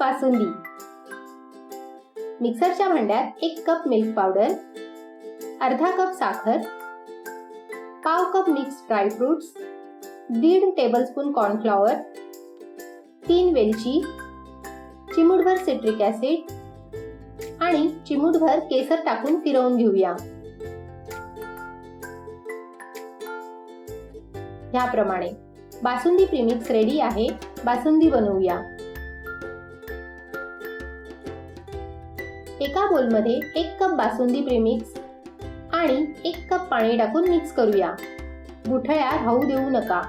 बासुंदी। मिक्सरच्या भांड्यात 1 cup milk powder, अर्धा कप साखर, पाव cup mix dry fruits, 1.5 tablespoon cornflour, 3 वेलची, चिमूटभर सिट्रिक ऍसिड आणि चिमूटभर केसर टाकून फिरवून घेऊया। याप्रमाणे बासुंदी प्रीमिक्स रेडी आहे। बासुंदी बनवूया। एका बोलमध्ये 1 कप बासुंदी प्रीमिक्स आणि 1 कप पाणी टाकून मिक्स करूया। गुठळ्या राहू देऊ नका।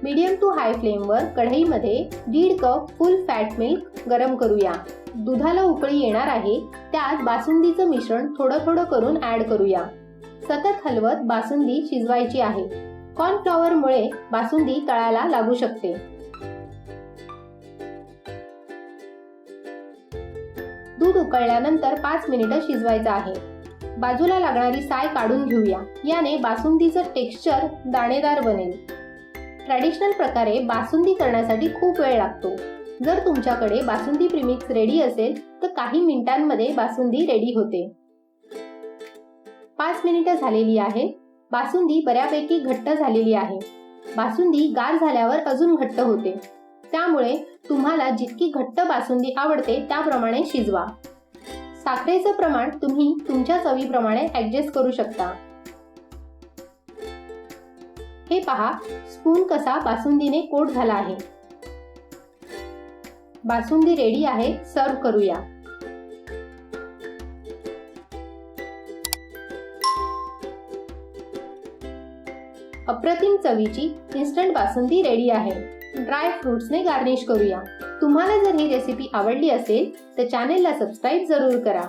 मीडियम टू हाय फ्लेमवर कढईमध्ये 1.5 कप फुल फॅट मिल्क गरम करूया। दुधाला उकळी येणार आहे, त्यात बासुंदीचं मिश्रण थोडं थोडं करून ऍड करूया। सतत हलवत बासुंदी शिजवायची आहे। कॉर्नफ्लॉवरमुळे बासुंदी तळाला लागू शकते। दूध उकळल्यानंतर 5 मिनिटं शिजवायचं आहे। बाजूला लागणारी साय काढून घेऊया। याने बासुंदीचं टेक्स्चर दाणेदार बनेल। ट्रॅडिशनल प्रकारे बासुंदी करण्यासाठी खूप वेळ लागतो। जर तुमच्याकडे बासुंदी प्रीमिक्स रेडी असेल तर काही मिनिटांमध्ये बासुंदी रेडी होते। 5 मिनिटं झालेली आहे। बासुंदी बऱ्यापैकी घट्ट झालेली आहे। बासुंदी गार झाल्यावर अजून घट्ट होते, त्यामुळे तुम्हाला जितकी घट्ट बासुंदी आवडते त्याप्रमाणे शिजवा। साखरेचं प्रमाण तुम्ही तुमच्या चवीप्रमाणे ऍडजस्ट करू शकता। हे पहा, स्पून कसा बासुंदीने कोट झाला आहे। बासुंदी रेडी आहे, सर्व करूया। अप्रतिम चवीची इन्स्टंट बासुंदी रेडी आहे। ड्राय फ्रुट्सने गार्निश करूया। तुम्हाला जर ही रेसिपी आवडली असेल तर चॅनेलला सबस्क्राईब जरूर करा।